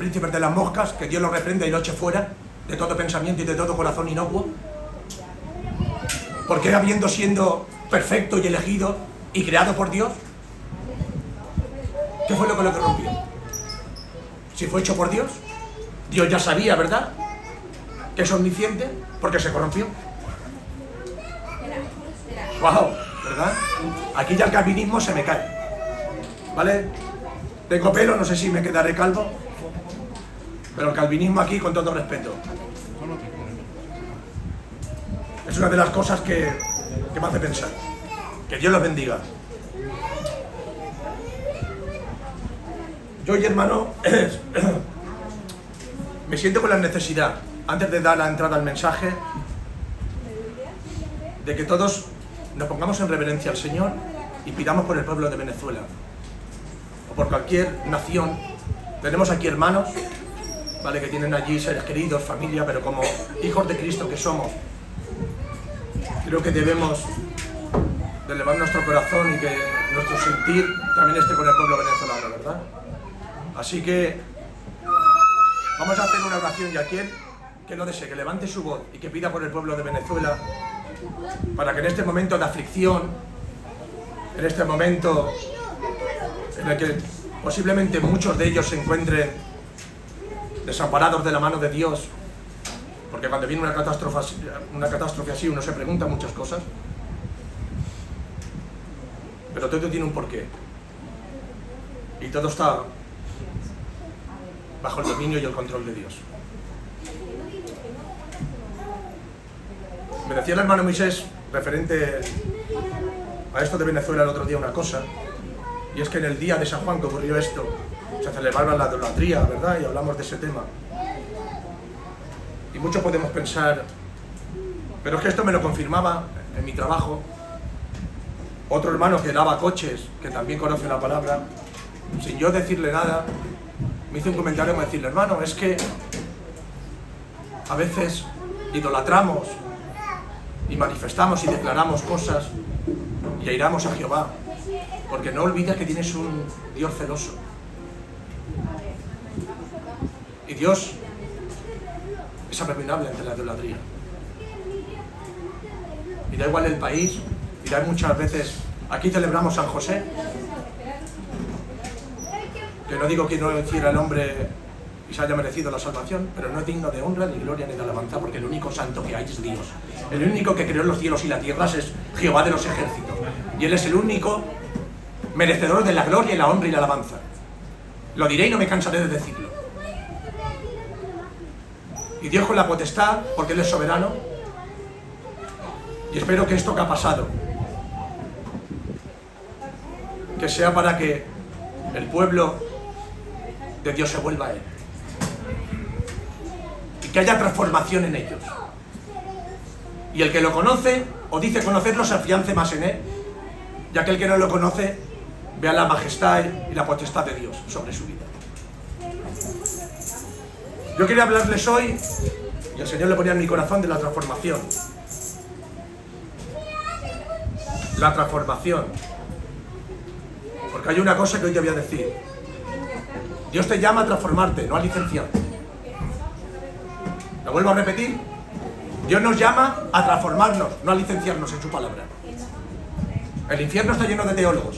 príncipe de las moscas, que Dios lo reprenda y lo eche fuera de todo pensamiento y de todo corazón inocuo? ¿Por qué habiendo siendo perfecto y elegido y creado por Dios? ¿Qué fue lo que lo corrompió? Si fue hecho por Dios, Dios ya sabía, ¿verdad?, que es omnisciente, porque se corrompió. ¡Wow! ¿Verdad? Aquí ya el calvinismo se me cae, ¿vale? Tengo pelo, no sé si me quedaré calvo, pero el calvinismo aquí, con todo respeto, es una de las cosas que me hace pensar. Que Dios los bendiga. Yo hoy, hermano, me siento con la necesidad, antes de dar la entrada al mensaje, de que todos nos pongamos en reverencia al Señor y pidamos por el pueblo de Venezuela, o por cualquier nación. Tenemos aquí hermanos, ¿vale?, que tienen allí seres queridos, familia, pero como hijos de Cristo que somos, creo que debemos de elevar nuestro corazón y que nuestro sentir también esté con el pueblo venezolano, ¿verdad? Así que vamos a hacer una oración, y aquel que lo desee, que levante su voz y que pida por el pueblo de Venezuela, para que en este momento de aflicción, en este momento en el que posiblemente muchos de ellos se encuentren desamparados de la mano de Dios, porque cuando viene una catástrofe así uno se pregunta muchas cosas, pero todo tiene un porqué, y todo está bajo el dominio y el control de Dios. Me decía el hermano Moisés, referente a esto de Venezuela, el otro día, una cosa, y es que en el día de San Juan que ocurrió esto, se celebraba la idolatría, ¿verdad?, y hablamos de ese tema. Y mucho podemos pensar, pero es que esto me lo confirmaba en mi trabajo otro hermano que lava coches, que también conoce la palabra, sin yo decirle nada, me hizo un comentario como decirle: hermano, es que a veces idolatramos y manifestamos y declaramos cosas y airamos a Jehová, porque no olvides que tienes un Dios celoso. Y Dios es abominable ante la idolatría. Y da igual el país, y da muchas veces... Aquí celebramos San José, que no digo que no hiciera el hombre y se haya merecido la salvación, pero no es digno de honra, ni gloria, ni de alabanza, porque el único santo que hay es Dios. El único que creó los cielos y la tierra es Jehová de los ejércitos. Y Él es el único merecedor de la gloria y la honra y la alabanza. Lo diré y no me cansaré de decirlo. Y Dios con la potestad, porque Él es soberano, y espero que esto que ha pasado, que sea para que el pueblo de Dios se vuelva a Él. Y que haya transformación en ellos. Y el que lo conoce, o dice conocerlo, se afiance más en Él. Y aquel que no lo conoce, vea la majestad y la potestad de Dios sobre su vida. Yo quería hablarles hoy, y el Señor le ponía en mi corazón, de la transformación. La transformación. Porque hay una cosa que hoy te voy a decir. Dios te llama a transformarte, no a licenciarte. Lo vuelvo a repetir. Dios nos llama a transformarnos, no a licenciarnos en su palabra. El infierno está lleno de teólogos.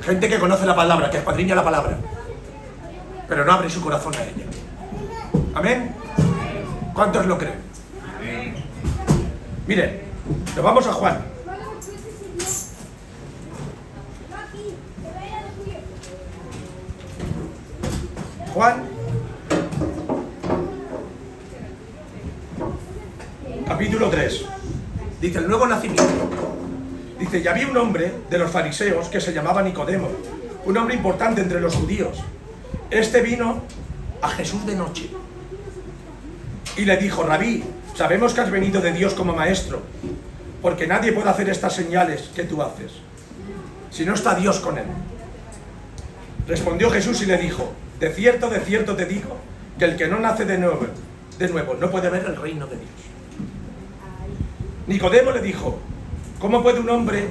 Gente que conoce la palabra, que escuadriña la palabra, pero no abre su corazón a ella. ¿Amén? ¿Cuántos lo creen? Miren, nos vamos a Juan. Juan, capítulo 3. Dice: el nuevo nacimiento. Dice: y había un hombre de los fariseos que se llamaba Nicodemo, un hombre importante entre los judíos. Este vino a Jesús de noche y le dijo: Rabí, sabemos que has venido de Dios como maestro, porque nadie puede hacer estas señales que tú haces si no está Dios con él. Respondió Jesús y le dijo: de cierto te digo, que el que no nace de nuevo no puede ver el reino de Dios. Nicodemo le dijo: ¿cómo puede un hombre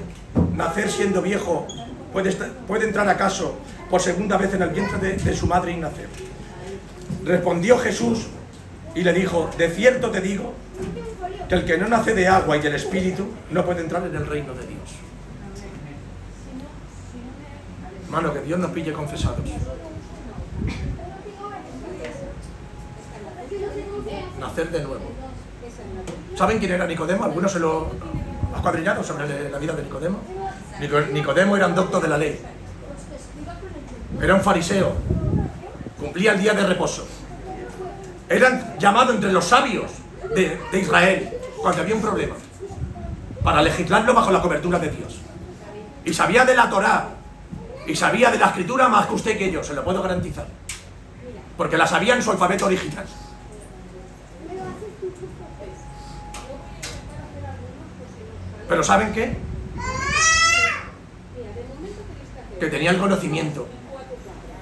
nacer siendo viejo? ¿Puede entrar acaso por segunda vez en el vientre de su madre y nacer? Respondió Jesús y le dijo: de cierto te digo que el que no nace de agua y del Espíritu no puede entrar en el reino de Dios. Hermano, que Dios nos pille confesados. Nacer de nuevo. ¿Saben quién era Nicodemo? ¿Algunos se lo ha escuadrillado sobre la vida de Nicodemo? Nicodemo era un doctor de la ley. Era un fariseo. Cumplía el día de reposo. Era llamado entre los sabios de Israel cuando había un problema, para legislarlo bajo la cobertura de Dios. Y sabía de la Torá y sabía de la escritura más que usted y que yo, se lo puedo garantizar, porque la sabía en su alfabeto original. Pero ¿saben qué? Que tenía el conocimiento,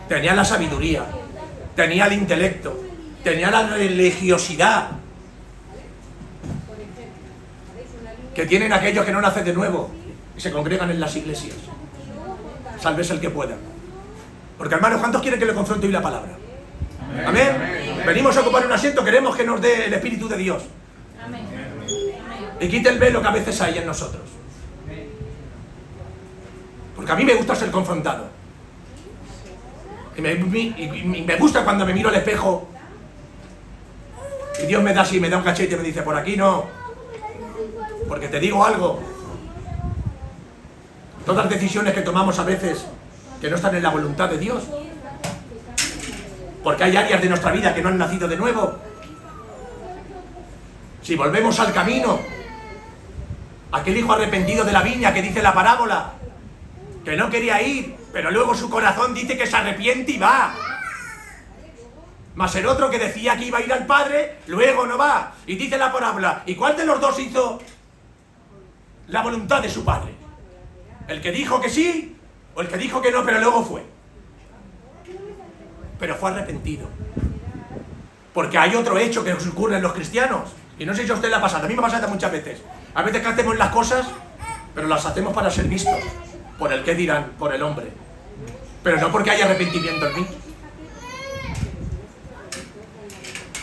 tenía la sabiduría, tenía el intelecto, tenía la religiosidad que tienen aquellos que no nacen de nuevo y se congregan en las iglesias. Sálvese el que pueda. Porque, hermanos, ¿cuántos quieren que le confronte hoy la palabra? Amén. Venimos a ocupar un asiento, queremos que nos dé el Espíritu de Dios. Y quite el velo que a veces hay en nosotros. Porque a mí me gusta ser confrontado. Y me gusta cuando me miro al espejo y Dios me da así, me da un cachete y me dice: por aquí no. Porque te digo algo, todas las decisiones que tomamos a veces que no están en la voluntad de Dios, porque hay áreas de nuestra vida que no han nacido de nuevo. Si volvemos al camino, aquel hijo arrepentido de la viña que dice la parábola, que no quería ir, pero luego su corazón dice que se arrepiente y va. Mas el otro que decía que iba a ir al Padre, luego no va. Y dice la parábola: ¿y cuál de los dos hizo la voluntad de su Padre? ¿El que dijo que sí o el que dijo que no pero luego fue? Pero fue arrepentido. Porque hay otro hecho que ocurre en los cristianos, y no sé si a usted le ha pasado, a mí me ha pasado muchas veces. A veces que hacemos las cosas, pero las hacemos para ser vistos por el que dirán, por el hombre, pero no porque haya arrepentimiento en mí.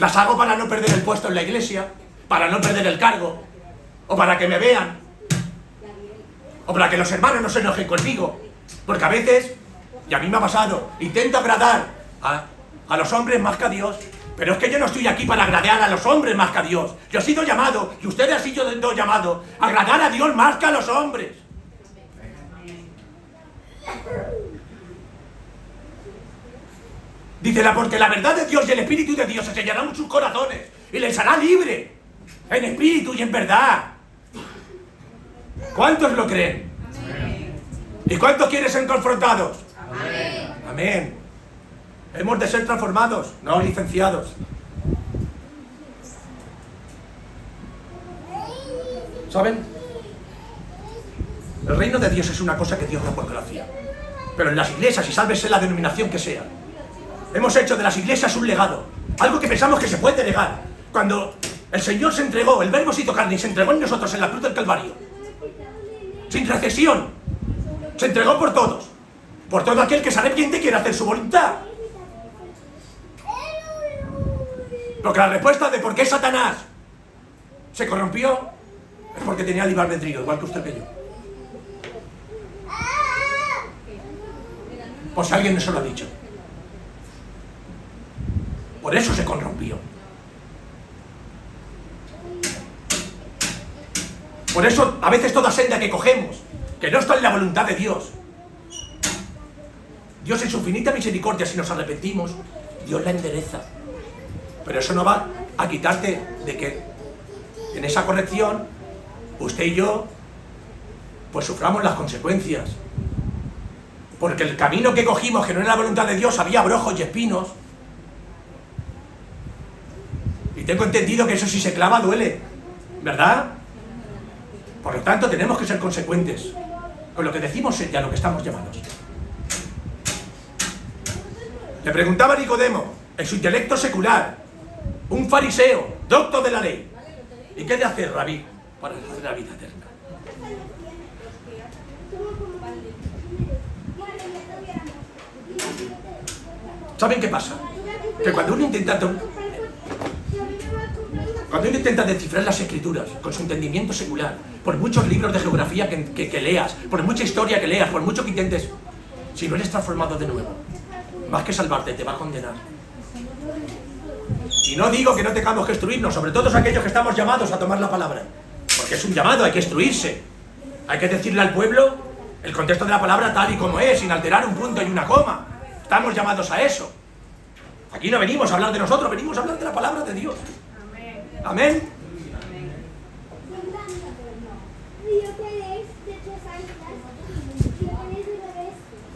Las hago para no perder el puesto en la iglesia, para no perder el cargo, o para que me vean, o para que los hermanos no se enojen conmigo. Porque a veces, y a mí me ha pasado, intento agradar a los hombres más que a Dios. Pero es que yo no estoy aquí para agradar a los hombres más que a Dios. Yo he sido llamado, y ustedes han sido llamados, a agradar a Dios más que a los hombres. Dícela: porque la verdad de Dios y el Espíritu de Dios se sellarán en sus corazones y les hará libre en espíritu y en verdad. ¿Cuántos lo creen? Amén. ¿Y cuántos quieren ser confrontados? Amén. Amén. Hemos de ser transformados, no licenciados. ¿Saben? El reino de Dios es una cosa que Dios da por gracia. Pero en las iglesias, y sálvese la denominación que sea, hemos hecho de las iglesias un legado, algo que pensamos que se puede negar. Cuando el Señor se entregó, el Verbo se hizo carne y se entregó en nosotros en la cruz del Calvario, sin recesión, se entregó por todos, por todo aquel que se arrepiente y quiere hacer su voluntad. Porque la respuesta de por qué Satanás se corrompió es porque tenía libre albedrío, igual que usted que yo. Pues alguien no se lo ha dicho. Por eso se corrompió. Por eso a veces toda senda que cogemos, que no está en la voluntad de Dios, Dios en su infinita misericordia, si nos arrepentimos, Dios la endereza. Pero eso no va a quitarte de que en esa corrección usted y yo pues suframos las consecuencias. Porque el camino que cogimos, que no era la voluntad de Dios, había abrojos y espinos. Y tengo entendido que eso, si se clava, duele, ¿verdad? Por lo tanto, tenemos que ser consecuentes con lo que decimos y a lo que estamos llamados. Le preguntaba a Nicodemo, en su intelecto secular, un fariseo, doctor de la ley: ¿y qué de hacer, Rabí, para la vida eterna? ¿Saben qué pasa? Que cuando uno intenta descifrar las escrituras con su entendimiento secular, por muchos libros de geografía que leas, por mucha historia que leas, por mucho que intentes, si no eres transformado de nuevo, más que salvarte, te va a condenar. Y no digo que no tengamos que instruirnos, sobre todo aquellos que estamos llamados a tomar la palabra, porque es un llamado, hay que instruirse. Hay que decirle al pueblo el contexto de la palabra tal y como es, sin alterar un punto y una coma. Estamos llamados a eso. Aquí no venimos a hablar de nosotros, venimos a hablar de la palabra de Dios. Amén.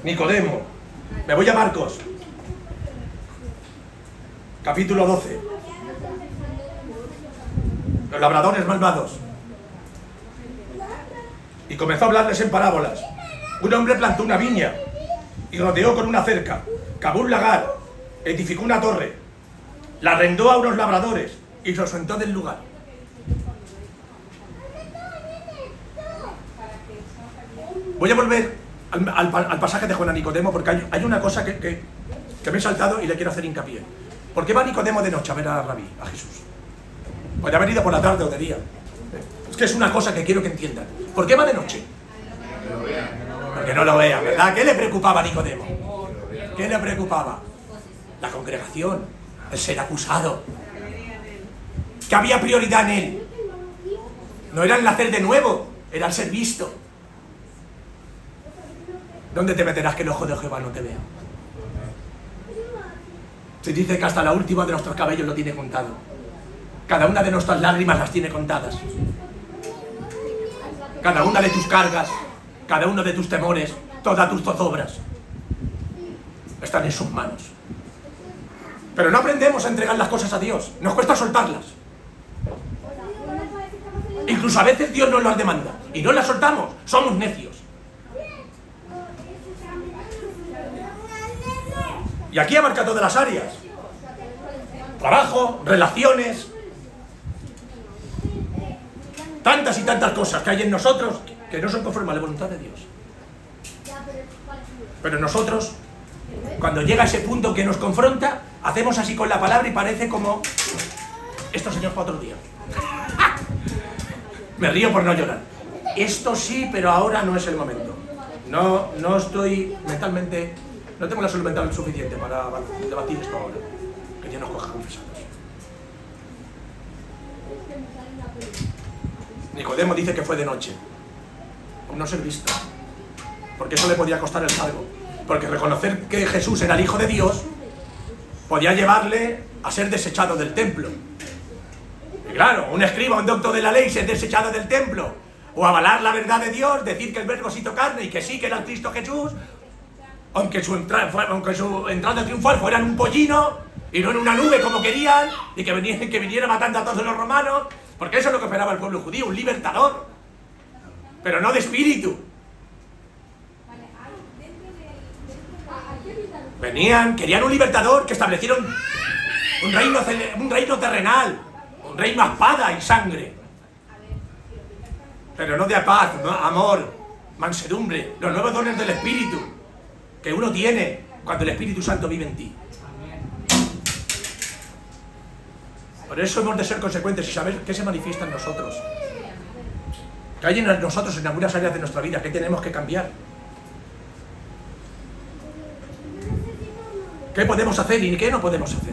Nicodemo. Me voy a Marcos. Capítulo 12. Los labradores malvados. Y comenzó a hablarles en parábolas. Un hombre plantó una viña y rodeó con una cerca, cavó un lagar, edificó una torre, la arrendó a unos labradores y los sentó del lugar. Voy a volver al pasaje de Juan a Nicodemo, porque hay una cosa que me he saltado y le quiero hacer hincapié. ¿Por qué va Nicodemo de noche a ver a Rabí, a Jesús? Podría haber ido por la tarde o de día. Es que es una cosa que quiero que entiendan. ¿Por qué va de noche? Porque no lo vea, ¿verdad? ¿Qué le preocupaba a Nicodemo? ¿Qué le preocupaba? La congregación, el ser acusado. ¿Qué había prioridad en él? No era el nacer de nuevo, era el ser visto. ¿Dónde te meterás que el ojo de Jehová no te vea? Se dice que hasta la última de nuestros cabellos lo tiene contado. Cada una de nuestras lágrimas las tiene contadas. Cada una de tus cargas, cada uno de tus temores, todas tus zozobras están en sus manos. Pero no aprendemos a entregar las cosas a Dios, nos cuesta soltarlas. Incluso a veces Dios nos las demanda y no las soltamos, somos necios. Y aquí abarca todas las áreas. Trabajo, relaciones, tantas y tantas cosas que hay en nosotros que no son conforme a la voluntad de Dios. Pero nosotros, cuando llega ese punto que nos confronta, hacemos así con la palabra y parece como esto, Señor, para otro día. Me río por no llorar. Esto sí, pero ahora no es el momento. No estoy mentalmente, no tengo la salud mental suficiente para debatir esto ahora. Que Dios nos coja confesados. Nicodemo dice que fue de noche, por no ser visto, porque eso le podía costar el salvo, porque reconocer que Jesús era el Hijo de Dios podía llevarle a ser desechado del templo. Y claro, un escriba, un doctor de la ley, ser desechado del templo, o avalar la verdad de Dios, decir que el Verbo se hizo carne y que sí, que era el Cristo Jesús, aunque su entrada triunfal fuera en un pollino y no en una nube como querían, y que viniera matando a todos los romanos. Porque eso es lo que esperaba el pueblo judío, un libertador, pero no de espíritu. Querían un libertador que establecieron un reino terrenal, un reino a espada y sangre. Pero no de paz, no, amor, mansedumbre, los nuevos dones del Espíritu que uno tiene cuando el Espíritu Santo vive en ti. Por eso hemos de ser consecuentes y saber qué se manifiesta en nosotros. Que hay en nosotros en algunas áreas de nuestra vida que tenemos que cambiar. ¿Qué podemos hacer y qué no podemos hacer?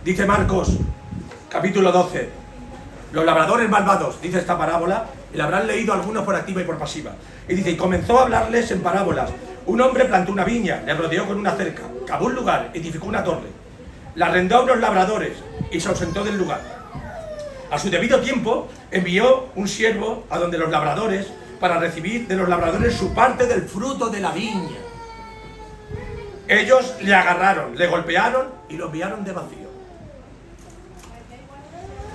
Dice Marcos, capítulo 12. Los labradores malvados, dice esta parábola, y la habrán leído algunos por activa y por pasiva. Y dice, y comenzó a hablarles en parábolas. Un hombre plantó una viña, le rodeó con una cerca, cavó un lugar, edificó una torre, la arrendó a unos labradores y se ausentó del lugar. A su debido tiempo envió un siervo a donde los labradores para recibir de los labradores su parte del fruto de la viña. Ellos le agarraron, le golpearon y lo enviaron de vacío.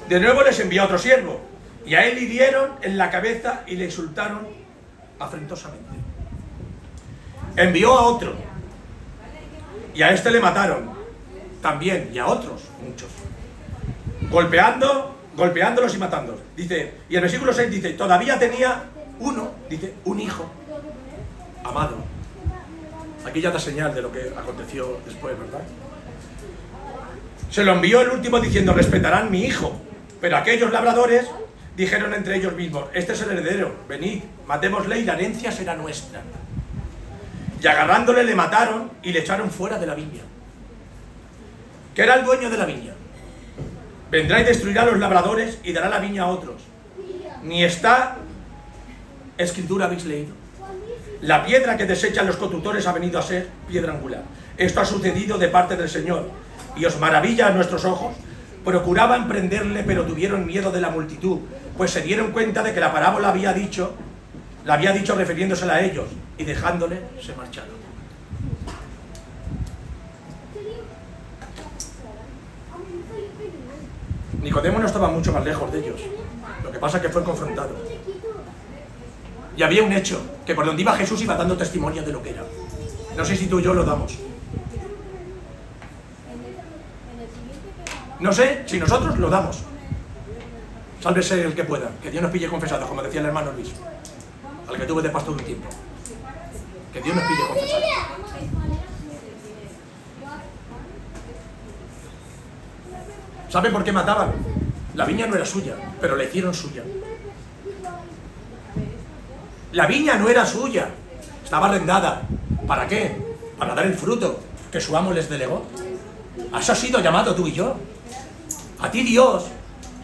De nuevo les envió otro siervo y a él le dieron en la cabeza y le insultaron afrentosamente. Envió a otro y a este le mataron también, y a otros muchos, golpeándolos y matándolos. Dice, y el versículo 6 dice, todavía tenía uno, dice, un hijo amado. Aquí ya da señal de lo que aconteció después, ¿verdad? Se lo envió el último diciendo, respetarán mi hijo. Pero aquellos labradores dijeron entre ellos mismos, este es el heredero, venid, matémosle y la herencia será nuestra. Y agarrándole le mataron y le echaron fuera de la viña. ¿Qué era el dueño de la viña? Vendrá y destruirá a los labradores y dará la viña a otros. Ni esta escritura habéis leído. La piedra que desechan los constructores ha venido a ser piedra angular. Esto ha sucedido de parte del Señor y os maravilla a nuestros ojos. Procuraban prenderle, pero tuvieron miedo de la multitud, pues se dieron cuenta de que la parábola la había dicho refiriéndosela a ellos, y dejándole se marcharon. Nicodemo no estaba mucho más lejos de ellos. Lo que pasa es que fue confrontado. Y había un hecho, que por donde iba Jesús iba dando testimonio de lo que era. No sé si tú y yo lo damos. No sé si nosotros lo damos. Sálvese el que pueda, que Dios nos pille confesados, como decía el hermano Luis, al que tuve de pastor un tiempo. Que Dios nos pille confesados. ¿Saben por qué mataban? La viña no era suya, pero la hicieron suya. La viña no era suya, estaba arrendada. ¿Para qué? Para dar el fruto que su amo les delegó. A eso has sido llamado tú y yo. A ti Dios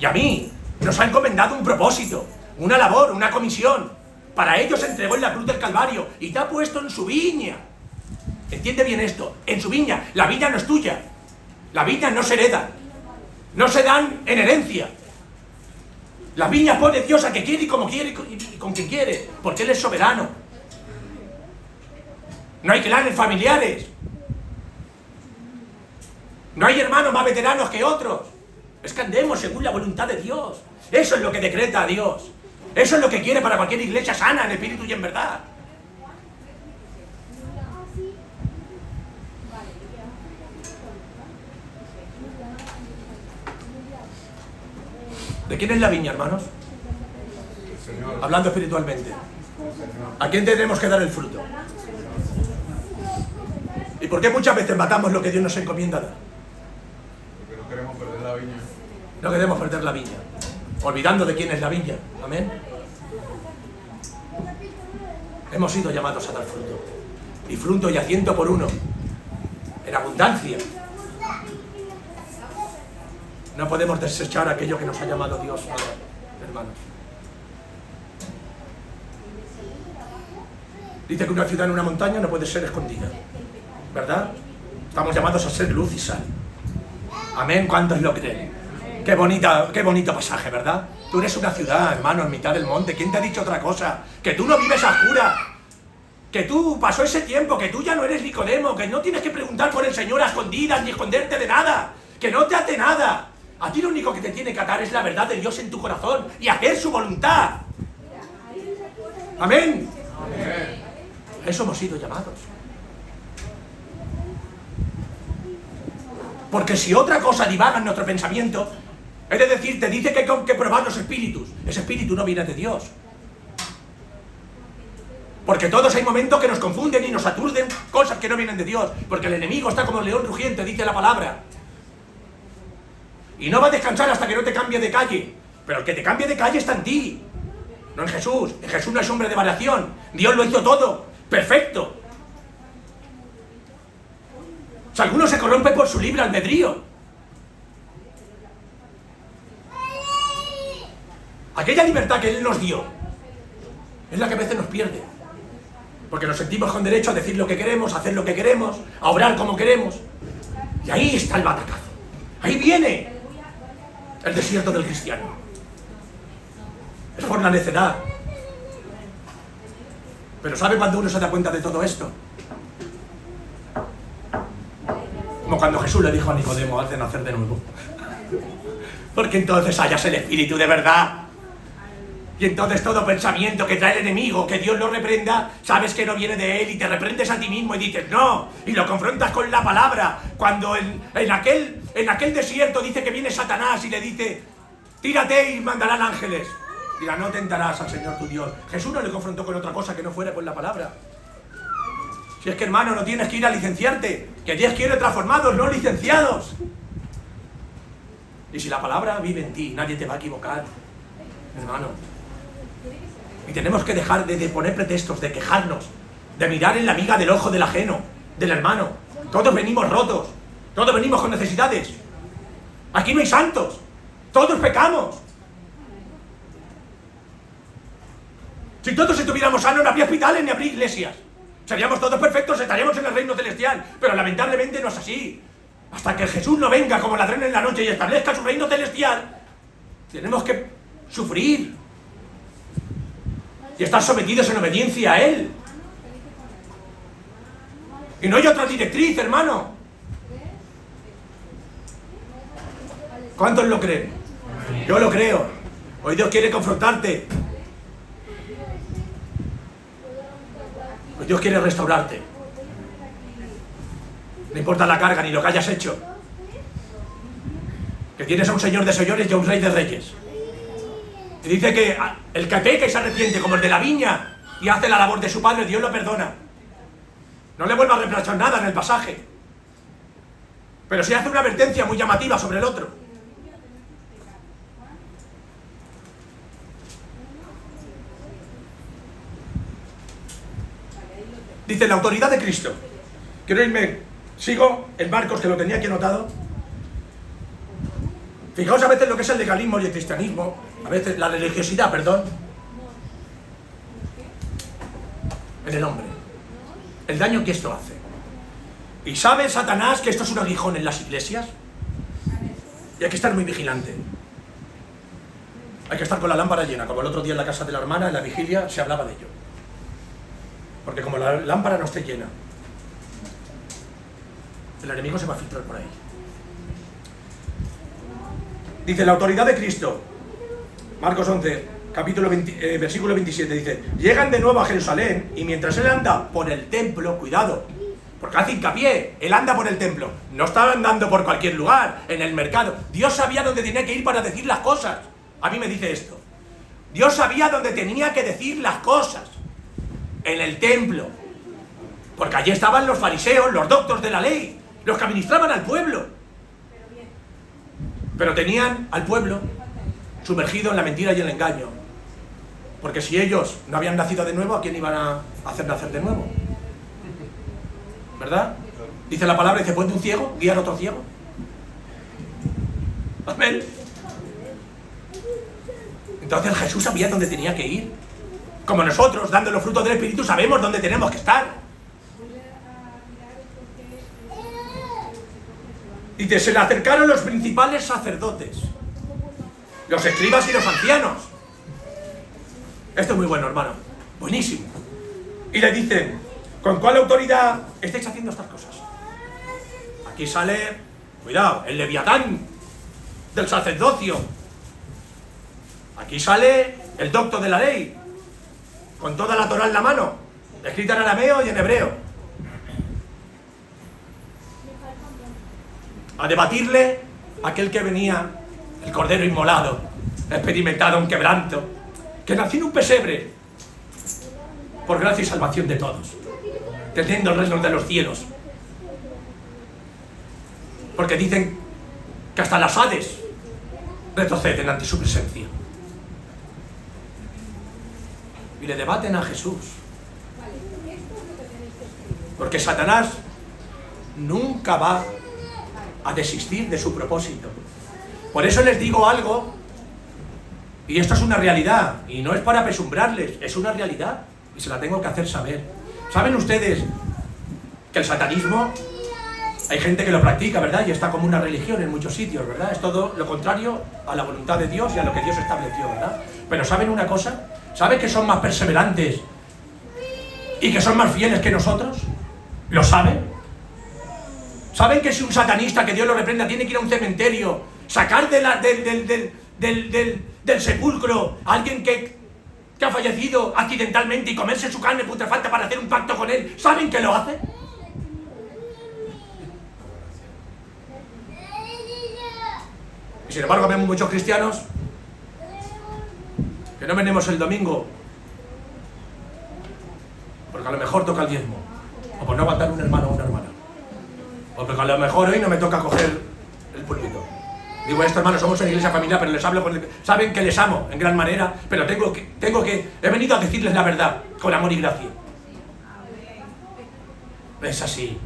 y a mí nos ha encomendado un propósito, una labor, una comisión. Para ellos se entregó en la cruz del Calvario y te ha puesto en su viña. Entiende bien esto, en su viña. La viña no es tuya. La viña no se hereda. No se dan en herencia. La viña pone Dios a que quiere y como quiere y con quien quiere, porque Él es soberano. No hay clanes familiares. No hay hermanos más veteranos que otros. Es que andemos según la voluntad de Dios. Eso es lo que decreta a Dios. Eso es lo que quiere para cualquier iglesia sana en espíritu y en verdad. ¿De quién es la viña, hermanos? Señor. Hablando espiritualmente. ¿A quién tenemos que dar el fruto? ¿Y por qué muchas veces matamos lo que Dios nos encomienda dar? Porque no queremos perder la viña. No queremos perder la viña, olvidando de quién es la viña. Amén. Hemos sido llamados a dar fruto. Y fruto y a 100 por 1. En abundancia. No podemos desechar aquello que nos ha llamado Dios, hermanos. Dice que una ciudad en una montaña no puede ser escondida, ¿verdad? Estamos llamados a ser luz y sal. Amén, ¿cuántos lo creen? Qué bonito pasaje, ¿verdad? Tú eres una ciudad, hermano, en mitad del monte. ¿Quién te ha dicho otra cosa? Que tú no vives a oscuras. Que tú pasó ese tiempo, que tú ya no eres Nicodemo, que no tienes que preguntar por el Señor a escondidas ni esconderte de nada. Que no te ate nada. A ti lo único que te tiene que atar es la verdad de Dios en tu corazón y hacer su voluntad. Amén. Amén. A eso hemos sido llamados. Porque si otra cosa divaga en nuestro pensamiento, es decir, te dice que hay que probar los espíritus. Ese espíritu no viene de Dios. Porque todos hay momentos que nos confunden y nos aturden cosas que no vienen de Dios. Porque el enemigo está como el león rugiente, dice la palabra. Y no va a descansar hasta que no te cambie de calle. Pero el que te cambie de calle está en ti, no en Jesús. En Jesús no hay sombra de variación. Dios lo hizo todo, perfecto. Si alguno se corrompe por su libre albedrío. Aquella libertad que Él nos dio es la que a veces nos pierde. Porque nos sentimos con derecho a decir lo que queremos, a hacer lo que queremos, a obrar como queremos. Y ahí está el batacazo. Ahí viene el desierto del cristiano. Es por la necedad. Pero ¿sabe cuándo uno se da cuenta de todo esto? Como cuando Jesús le dijo a Nicodemo, haz de nacer de nuevo. Porque entonces hallas el Espíritu de verdad. Y entonces todo pensamiento que trae el enemigo, que Dios lo reprenda, sabes que no viene de él y te reprendes a ti mismo y dices no, y lo confrontas con la palabra. Cuando en aquel desierto dice que viene Satanás y le dice, tírate y mandarán ángeles. Dirá, no tentarás al Señor tu Dios. Jesús no le confrontó con otra cosa que no fuera con la palabra. Si es que, hermano, no tienes que ir a licenciarte, que Dios quiere transformados, no licenciados. Y si la palabra vive en ti, nadie te va a equivocar, hermano. Y tenemos que dejar de poner pretextos, de quejarnos, de mirar en la miga del ojo del ajeno, del hermano. Todos venimos rotos, todos venimos con necesidades. Aquí no hay santos, todos pecamos. Si todos estuviéramos sanos, no habría hospitales ni habría iglesias. Seríamos todos perfectos, estaríamos en el reino celestial. Pero lamentablemente no es así. Hasta que Jesús no venga como ladrón en la noche y establezca su reino celestial, tenemos que sufrir y estar sometidos en obediencia a Él. Y no hay otra directriz, hermano. ¿Cuántos lo creen? Yo lo creo. Hoy Dios quiere confrontarte. Hoy Dios quiere restaurarte. No importa la carga ni lo que hayas hecho. Que tienes a un Señor de señores y a un Rey de reyes. Y dice que el que peca y se arrepiente como el de la viña y hace la labor de su padre, Dios lo perdona. No le vuelva a reprochar nada en el pasaje. Pero sí hace una advertencia muy llamativa sobre el otro. Dice la autoridad de Cristo. Quiero irme, sigo en Marcos, que lo tenía aquí anotado. Fijaos a veces lo que es el legalismo y el cristianismo, a veces la religiosidad, perdón, en el hombre. El daño que esto hace. ¿Y sabe Satanás que esto es un aguijón en las iglesias? Y hay que estar muy vigilante. Hay que estar con la lámpara llena, como el otro día en la casa de la hermana, en la vigilia, se hablaba de ello. Porque como la lámpara no esté llena, el enemigo se va a filtrar por ahí. Dice la autoridad de Cristo, Marcos 11, versículo 27, dice: llegan de nuevo a Jerusalén y mientras él anda por el templo, cuidado, porque hace hincapié, él anda por el templo, no estaba andando por cualquier lugar, en el mercado. Dios sabía dónde tenía que ir para decir las cosas. A mí me dice esto. Dios sabía dónde tenía que decir las cosas. En el templo. Porque allí estaban los fariseos, los doctos de la ley, los que administraban al pueblo. Pero tenían al pueblo sumergido en la mentira y el engaño. Porque si ellos no habían nacido de nuevo, ¿a quién iban a hacer nacer de nuevo? ¿Verdad? Dice la palabra, dice: puede un ciego guiar a otro ciego. Amén. Entonces Jesús sabía dónde tenía que ir. Como nosotros, dando los frutos del Espíritu, sabemos dónde tenemos que estar. Dice: se le acercaron los principales sacerdotes, los escribas y los ancianos. Esto es muy bueno, hermano. Buenísimo. Y le dicen: ¿con cuál autoridad estáis haciendo estas cosas? Aquí sale, cuidado, el leviatán del sacerdocio. Aquí sale el doctor de la ley, con toda la Torá en la mano, escrita en arameo y en hebreo. A debatirle aquel que venía, el cordero inmolado, experimentado en quebranto, que nació en un pesebre, por gracia y salvación de todos, teniendo el reino de los cielos. Porque dicen que hasta las Hades retroceden ante su presencia. Y le debaten a Jesús. Porque Satanás nunca va a desistir de su propósito. Por eso les digo algo, y esto es una realidad, y no es para apesumbrarles, es una realidad, y se la tengo que hacer saber. ¿Saben ustedes que el satanismo, hay gente que lo practica, ¿verdad? Y está como una religión en muchos sitios, ¿verdad? Es todo lo contrario a la voluntad de Dios y a lo que Dios estableció, ¿verdad? Pero ¿saben una cosa? ¿Saben que son más perseverantes y que son más fieles que nosotros? ¿Lo saben? ¿Saben que si un satanista, que Dios lo reprenda, tiene que ir a un cementerio, sacar del sepulcro a alguien que ha fallecido accidentalmente y comerse su carne putrefacta para hacer un pacto con él? ¿Saben que lo hace? Y sin embargo vemos muchos cristianos que no venimos el domingo porque a lo mejor toca el diezmo, O por no aguantar un hermano o una hermana. O porque a lo mejor hoy no me toca coger el púlpito. Digo esto, hermanos, somos una iglesia familiar, pero les hablo saben que les amo en gran manera, pero he venido a decirles la verdad, con amor y gracia. Es así.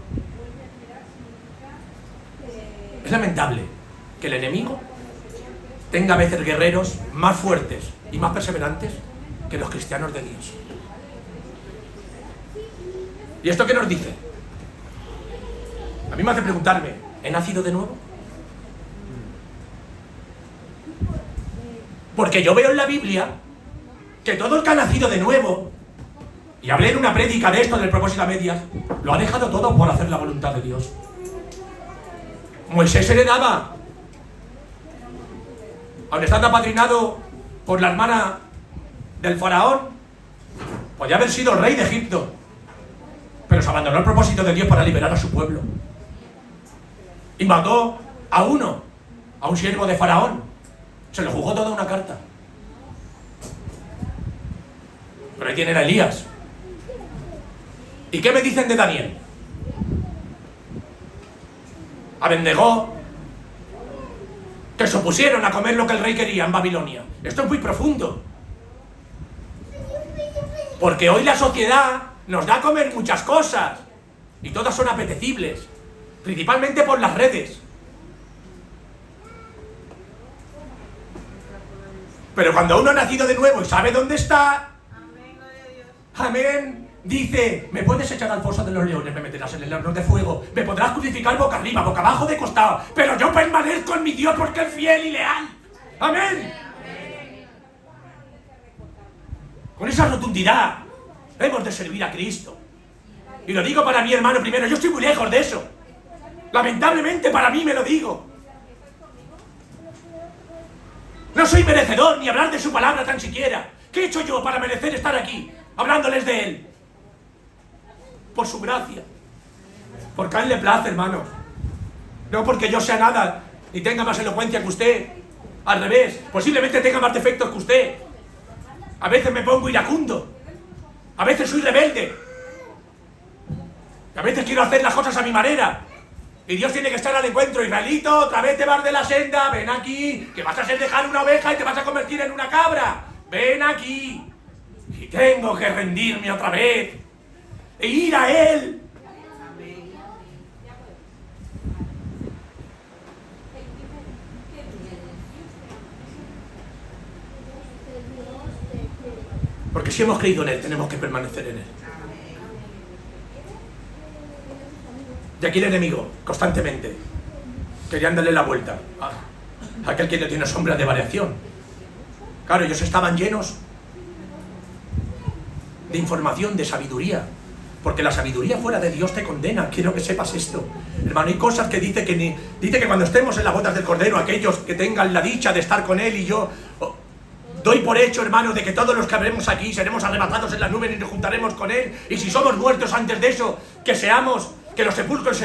Es lamentable que el enemigo tenga a veces guerreros más fuertes y más perseverantes que los cristianos de Dios. ¿Y esto qué nos dice? A mí me hace preguntarme, ¿he nacido de nuevo? Porque yo veo en la Biblia que todo el que ha nacido de nuevo, y hablé en una prédica de esto del propósito a medias, lo ha dejado todo por hacer la voluntad de Dios. Moisés heredaba, aun estando apadrinado por la hermana del faraón, podía haber sido el rey de Egipto, pero se abandonó el propósito de Dios para liberar a su pueblo. Y mató a un siervo de faraón. Se le jugó toda una carta. Pero ahí tienen a Elías. ¿Y qué me dicen de Daniel? Abednego, que se opusieron a comer lo que el rey quería en Babilonia. Esto es muy profundo. Porque hoy la sociedad nos da a comer muchas cosas. Y todas son apetecibles. Principalmente por las redes. Pero cuando uno ha nacido de nuevo y sabe dónde está, amén, dice, me puedes echar al foso de los leones, me meterás en el horno de fuego, me podrás crucificar boca arriba, boca abajo, de costado, pero yo permanezco en mi Dios porque es fiel y leal. Amén. Con esa rotundidad hemos de servir a Cristo. Y lo digo para mi hermano primero, yo estoy muy lejos de eso. Lamentablemente para mí me lo digo. No soy merecedor ni hablar de su palabra tan siquiera. ¿Qué he hecho yo para merecer estar aquí, hablándoles de Él? Por su gracia. Porque a Él le place, hermanos. No porque yo sea nada, ni tenga más elocuencia que usted. Al revés, posiblemente tenga más defectos que usted. A veces me pongo iracundo. A veces soy rebelde. A veces quiero hacer las cosas a mi manera. Y Dios tiene que estar al encuentro. Israelito, otra vez te vas de la senda. Ven aquí, que vas a ser dejar una oveja y te vas a convertir en una cabra. Ven aquí. Y tengo que rendirme otra vez. E ir a Él. Porque si hemos creído en Él, tenemos que permanecer en Él. Y aquí el enemigo, constantemente, querían darle la vuelta a aquel que no tiene sombra de variación. Claro, ellos estaban llenos de información, de sabiduría, porque la sabiduría fuera de Dios te condena. Quiero que sepas esto, hermano. Hay cosas que dice que cuando estemos en las botas del Cordero, aquellos que tengan la dicha de estar con Él, y yo doy por hecho, hermano, de que todos los que habremos aquí seremos arrebatados en las nubes y nos juntaremos con Él. Y si somos muertos antes de eso, que los sepulcros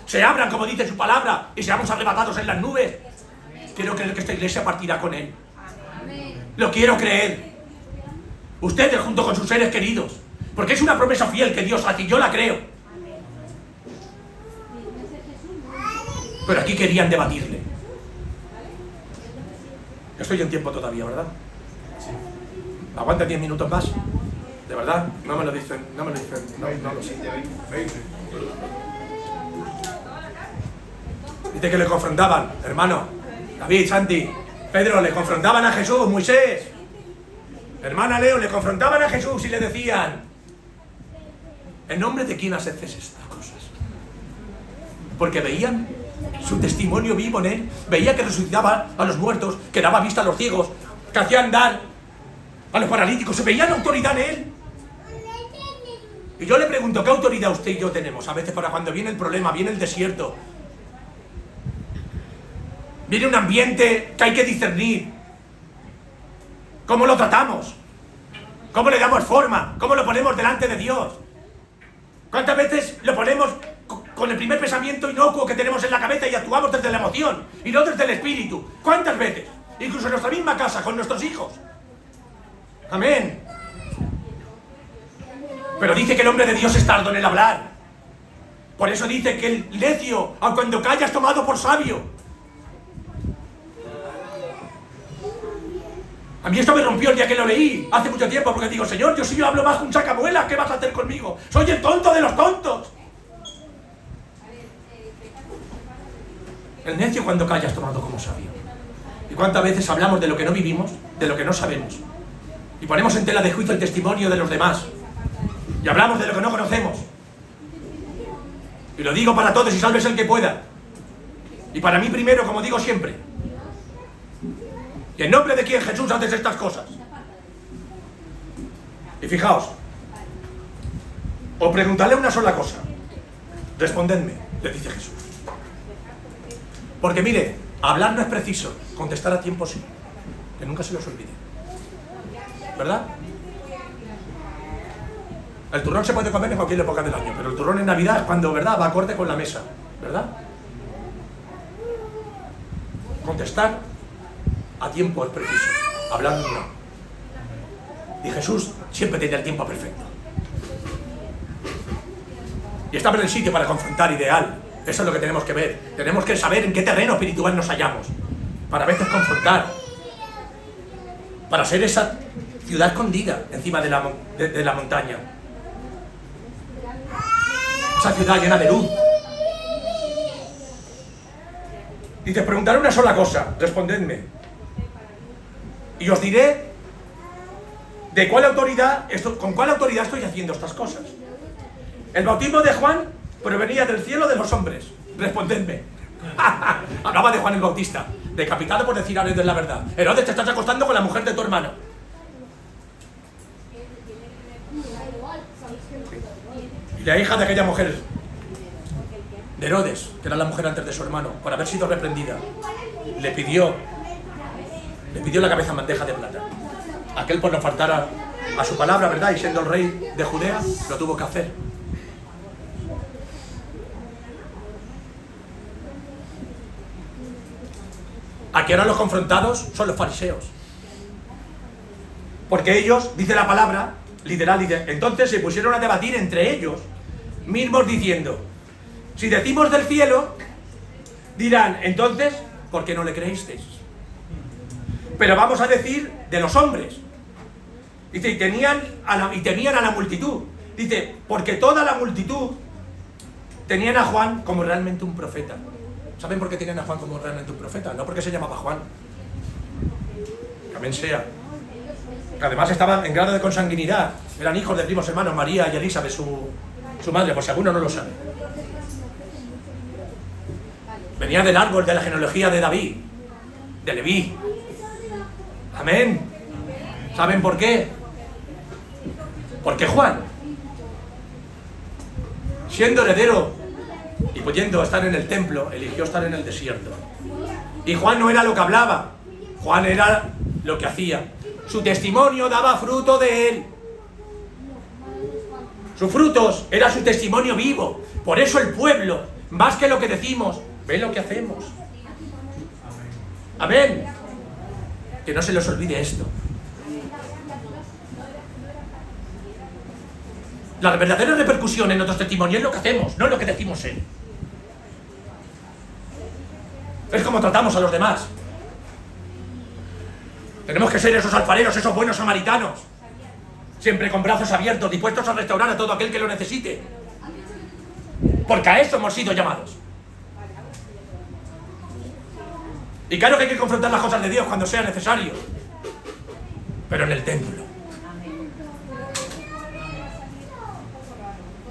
se abran, como dice su palabra, y seamos arrebatados en las nubes. Quiero creer que esta iglesia partirá con Él. Lo quiero creer. Ustedes junto con sus seres queridos. Porque es una promesa fiel que Dios hace y yo la creo. Pero aquí querían debatirle. Yo estoy en tiempo todavía, ¿verdad? Sí. ¿Aguanta 10 minutos más? ¿De verdad? No me lo dicen, no lo sé. Dice que le confrontaban, hermano, David, Santi, Pedro, le confrontaban a Jesús, Moisés, hermana Leo, le confrontaban a Jesús y le decían, ¿en nombre de quién haces estas cosas? Porque veían su testimonio vivo en Él, veía que resucitaba a los muertos, que daba vista a los ciegos, que hacía andar a los paralíticos, se veían autoridad en Él. Y yo le pregunto, ¿qué autoridad usted y yo tenemos? A veces para cuando viene el problema, viene el desierto, viene un ambiente que hay que discernir. ¿Cómo lo tratamos? ¿Cómo le damos forma? ¿Cómo lo ponemos delante de Dios? ¿Cuántas veces lo ponemos con el primer pensamiento inocuo que tenemos en la cabeza y actuamos desde la emoción y no desde el espíritu? ¿Cuántas veces? Incluso en nuestra misma casa, con nuestros hijos. Amén. Pero dice que el hombre de Dios es tardo en el hablar Por eso dice que el necio, aun cuando calla, es tomado por sabio. A mí esto me rompió el día que lo leí, hace mucho tiempo, porque digo, Señor, yo si yo hablo más que un sacamuelas, ¿qué vas a hacer conmigo? Soy el tonto de los tontos. El necio cuando calla es tomado como sabio. ¿Y cuántas veces hablamos de lo que no vivimos, de lo que no sabemos? Y ponemos en tela de juicio el testimonio de los demás. Y hablamos de lo que no conocemos. Y lo digo para todos y salves el que pueda. Y para mí primero, como digo siempre. Y en nombre de quién Jesús haces estas cosas. Y fijaos, os preguntaré una sola cosa. Respondedme, le dice Jesús. Porque mire, hablar no es preciso, contestar a tiempo sí. Que nunca se los olvide. ¿Verdad? El turrón se puede comer en cualquier época del año, pero el turrón en Navidad es cuando, ¿verdad?, va acorde con la mesa, ¿verdad? Contestar a tiempo es preciso, hablar no. Y Jesús siempre tenía el tiempo perfecto. Y estaba en el sitio para confrontar ideal. Eso es lo que tenemos que ver. Tenemos que saber en qué terreno espiritual nos hallamos, para a veces confrontar, para ser esa ciudad escondida encima de la montaña. Esa ciudad llena de luz. Y te preguntaré una sola cosa, respondedme. Y os diré de cuál autoridad, con cuál autoridad estoy haciendo estas cosas. El bautismo de Juan provenía del cielo o de los hombres. Respondedme. Hablaba de Juan el Bautista, decapitado por decir a Herodes la verdad. Herodes, te estás acostando con la mujer de tu hermano. Y la hija de aquella mujer, de Herodes, que era la mujer antes de su hermano, por haber sido reprendida, le pidió la cabeza en bandeja de plata. Aquel, por no faltar a su palabra, ¿verdad?, y siendo el rey de Judea, lo tuvo que hacer. Aquí ahora los confrontados son los fariseos. Porque ellos, dice la palabra, literal, dice, entonces se pusieron a debatir entre ellos mismos diciendo, si decimos del cielo, dirán, entonces, ¿por qué no le creísteis? Pero vamos a decir de los hombres. Dice, y temían a la multitud. Dice, porque toda la multitud tenían a Juan como realmente un profeta. ¿Saben por qué tenían a Juan como realmente un profeta? No porque se llamaba Juan. Que amén sea. Que además estaban en grado de consanguinidad. Eran hijos de primos hermanos, María y Elizabeth, su madre, por si alguno no lo sabe. Venía del árbol de la genealogía de David, de Leví. Amén. ¿Saben por qué? Porque Juan, siendo heredero y pudiendo estar en el templo, eligió estar en el desierto. Y Juan no era lo que hablaba, Juan era lo que hacía. Su testimonio daba fruto de él. Sus frutos era su testimonio vivo. Por eso el pueblo, más que lo que decimos, ve lo que hacemos. Amén. Que no se les olvide esto. La verdadera repercusión en nuestros testimonios es lo que hacemos, no lo que decimos él. Es como tratamos a los demás. Tenemos que ser esos alfareros, esos buenos samaritanos, siempre con brazos abiertos, dispuestos a restaurar a todo aquel que lo necesite. Porque a eso hemos sido llamados. Y claro que hay que confrontar las cosas de Dios cuando sea necesario, pero en el templo,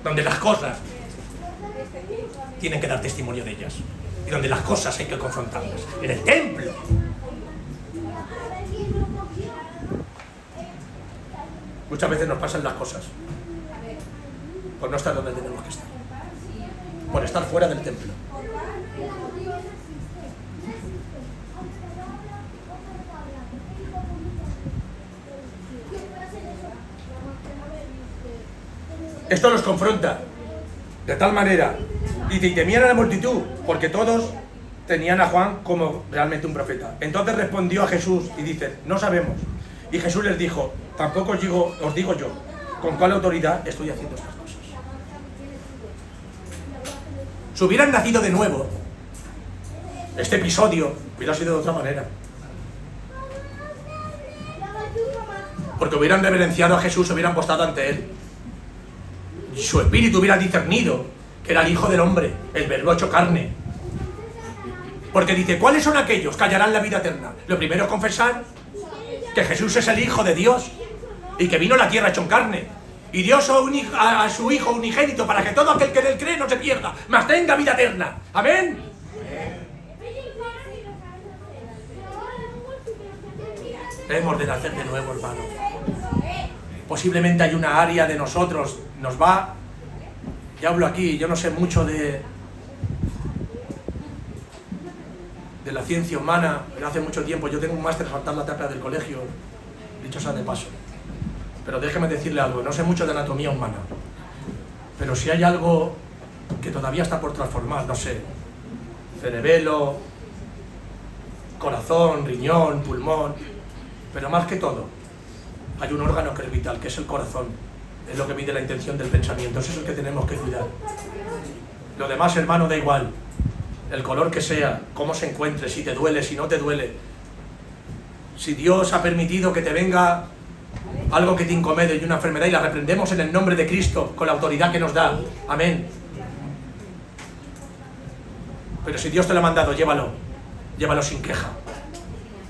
donde las cosas tienen que dar testimonio de ellas y donde las cosas hay que confrontarlas, en el templo. Muchas veces nos pasan las cosas por no estar donde tenemos que estar, por estar fuera del templo. Esto los confronta de tal manera. Dice, y temían a la multitud, porque todos tenían a Juan como realmente un profeta. Entonces respondió a Jesús y dice, no sabemos. Y Jesús les dijo, tampoco os digo yo, con cuál autoridad estoy haciendo estas cosas. Si hubieran nacido de nuevo, este episodio hubiera sido de otra manera. Porque hubieran reverenciado a Jesús, hubieran postado ante Él. Y su espíritu hubiera discernido que era el Hijo del Hombre, el Verbo hecho carne. Porque dice, ¿cuáles son aquellos que hallarán la vida eterna? Lo primero es confesar que Jesús es el Hijo de Dios y que vino a la tierra hecho en carne. Y dio a su Hijo unigénito para que todo aquel que en él cree no se pierda, mas tenga vida eterna. Amén. Hemos de nacer de nuevo, hermano. Posiblemente hay una área de nosotros, ya hablo aquí, yo no sé mucho de la ciencia humana, pero hace mucho tiempo, yo tengo un máster faltar la tapa del colegio, dicho sea de paso. Pero déjeme decirle algo, no sé mucho de anatomía humana, pero si hay algo que todavía está por transformar, no sé, cerebelo, corazón, riñón, pulmón, pero más que todo, hay un órgano que es vital, que es el corazón, es lo que mide la intención del pensamiento, eso es el que tenemos que cuidar. Lo demás, hermano, da igual, el color que sea, cómo se encuentre, si te duele, si no te duele. Si Dios ha permitido que te venga algo que te incomode y una enfermedad y la reprendemos en el nombre de Cristo, con la autoridad que nos da. Amén. Pero si Dios te lo ha mandado, llévalo sin queja.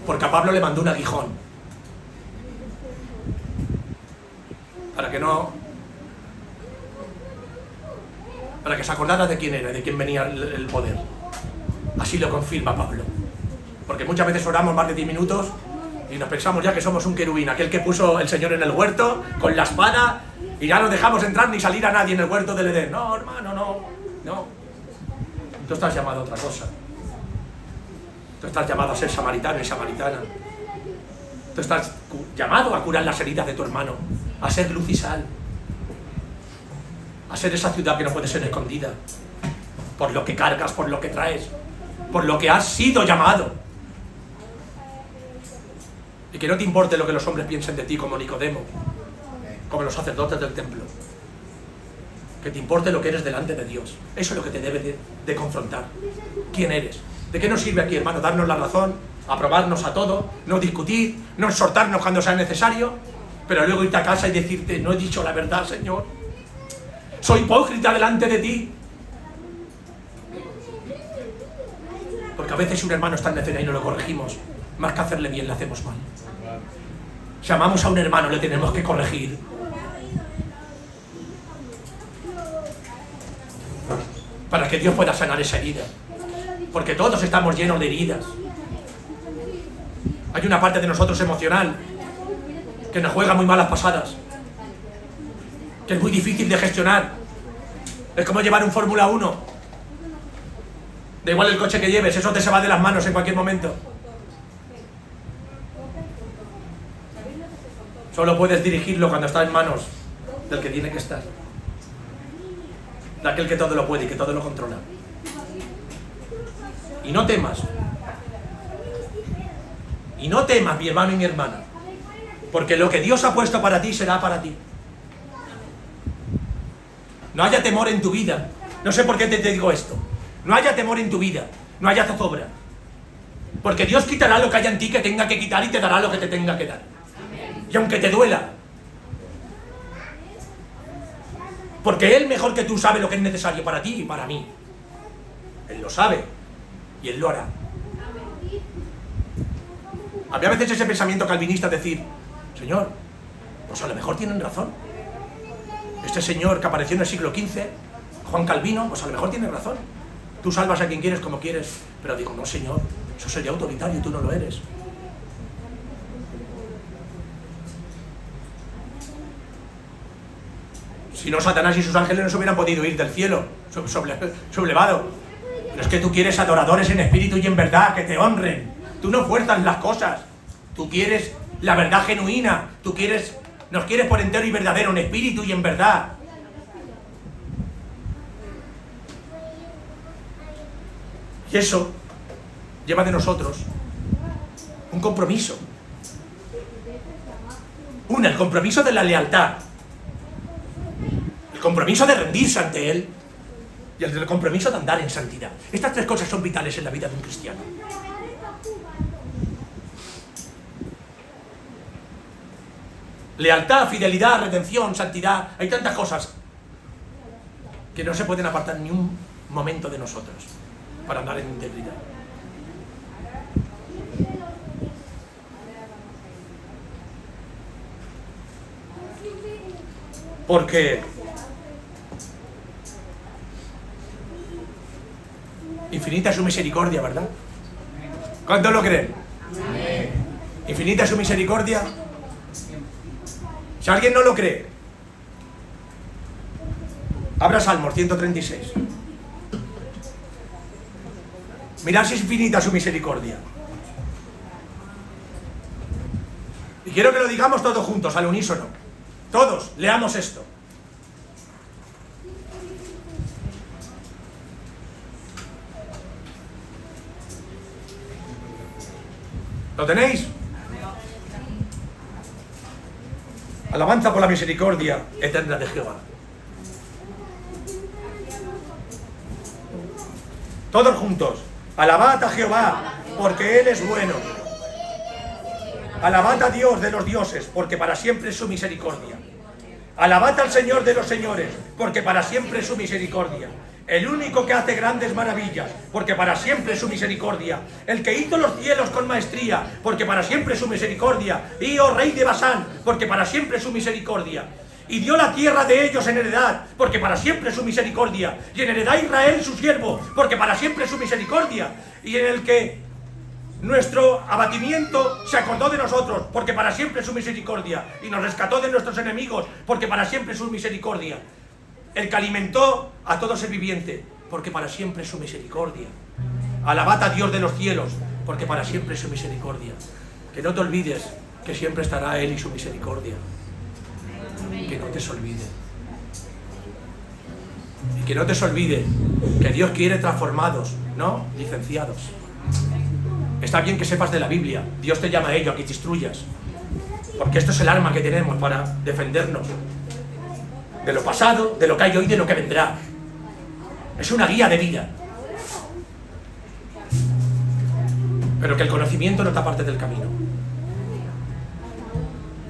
Porque a Pablo le mandó un aguijón. Para que se acordara de quién era, de quién venía el poder. Así lo confirma Pablo. Porque muchas veces oramos más de 10 minutos y nos pensamos ya que somos un querubín, aquel que puso el Señor en el huerto con la espada y ya no dejamos entrar ni salir a nadie en el huerto del Edén. No, hermano, no. Tú estás llamado a otra cosa. Tú estás llamado a ser samaritano y samaritana. Tú estás llamado a curar las heridas de tu hermano, a ser luz y sal, a ser esa ciudad que no puede ser escondida por lo que cargas, por lo que traes, por lo que has sido llamado. Y que no te importe lo que los hombres piensen de ti, como Nicodemo, como los sacerdotes del templo. Que te importe lo que eres delante de Dios. Eso es lo que te debe de confrontar. ¿Quién eres? ¿De qué nos sirve aquí, hermano? Darnos la razón, aprobarnos a todo, no discutir, no exhortarnos cuando sea necesario, pero luego irte a casa y decirte, no he dicho la verdad, Señor. Soy hipócrita delante de ti. Porque a veces si un hermano está en necedad y no lo corregimos, más que hacerle bien, le hacemos mal. Si amamos a un hermano, le tenemos que corregir. Para que Dios pueda sanar esa herida. Porque todos estamos llenos de heridas. Hay una parte de nosotros emocional que nos juega muy malas pasadas, que es muy difícil de gestionar. Es como llevar un Fórmula 1. Da igual el coche que lleves, eso te se va de las manos en cualquier momento. Solo puedes dirigirlo cuando está en manos del que tiene que estar, de aquel que todo lo puede y que todo lo controla. Y no temas, mi hermano y mi hermana, porque lo que Dios ha puesto para ti será para ti. No haya temor en tu vida. No sé por qué te digo esto. No haya temor en tu vida, no haya zozobra. Porque Dios quitará lo que haya en ti que tenga que quitar y te dará lo que te tenga que dar. Y aunque te duela. Porque Él mejor que tú sabe lo que es necesario para ti y para mí. Él lo sabe y Él lo hará. Había veces ese pensamiento calvinista decir, Señor, pues a lo mejor tienen razón. Este señor que apareció en el siglo XV, Juan Calvino, pues a lo mejor tiene razón. Tú salvas a quien quieres como quieres. Pero digo, no, Señor, eso sería autoritario y tú no lo eres. Si no, Satanás y sus ángeles no se hubieran podido ir del cielo, sublevado. Pero es que tú quieres adoradores en espíritu y en verdad, que te honren. Tú no fuerzas las cosas. Tú quieres la verdad genuina. Nos quieres por entero y verdadero, en espíritu y en verdad. Y eso lleva de nosotros un compromiso. El compromiso de la lealtad. El compromiso de rendirse ante Él. y el del compromiso de andar en santidad. Estas 3 cosas son vitales en la vida de un cristiano. Lealtad, fidelidad, redención, santidad. Hay tantas cosas que no se pueden apartar ni un momento de nosotros para andar en integridad. Porque infinita es su misericordia, ¿verdad? ¿Cuántos lo creen? Infinita es su misericordia. Si alguien no lo cree, abra Salmos 136. Mirad si es infinita su misericordia. Y quiero que lo digamos todos juntos, al unísono. Todos, leamos esto. ¿Lo tenéis? Alabanza por la misericordia eterna de Jehová. Todos juntos. Alabad a Jehová, porque Él es bueno. Alabad a Dios de los dioses, porque para siempre es su misericordia. Alabad al Señor de los señores, porque para siempre es su misericordia. El único que hace grandes maravillas, porque para siempre es su misericordia. El que hizo los cielos con maestría, porque para siempre es su misericordia. Y oh rey de Basán, porque para siempre es su misericordia. Y dio la tierra de ellos en heredad, porque para siempre es su misericordia. Y en heredad Israel su siervo, porque para siempre es su misericordia. Y en el que nuestro abatimiento se acordó de nosotros, porque para siempre es su misericordia. Y nos rescató de nuestros enemigos, porque para siempre es su misericordia. El que alimentó a todo ser viviente, porque para siempre es su misericordia. Alabad a Dios de los cielos, porque para siempre es su misericordia. Que no te olvides que siempre estará Él y su misericordia. Que no te se olvide. Y que no te se olvide que Dios quiere transformados, no licenciados. Está bien que sepas de la Biblia. Dios te llama a ello, a que te instruyas. Porque esto es el arma que tenemos para defendernos de lo pasado, de lo que hay hoy y de lo que vendrá. Es una guía de vida. Pero que el conocimiento no te aparte del camino.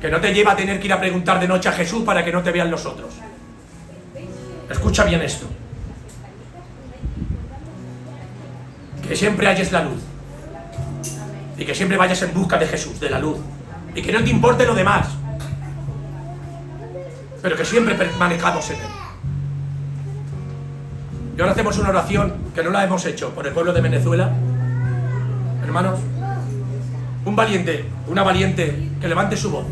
Que no te lleva a tener que ir a preguntar de noche a Jesús para que no te vean los otros. Escucha bien esto. Que siempre halles la luz. Y que siempre vayas en busca de Jesús, de la luz. Y que no te importe lo demás. Pero que siempre permanezcamos en Él. Y ahora hacemos una oración que no la hemos hecho por el pueblo de Venezuela. Hermanos, un valiente, una valiente que levante su voz.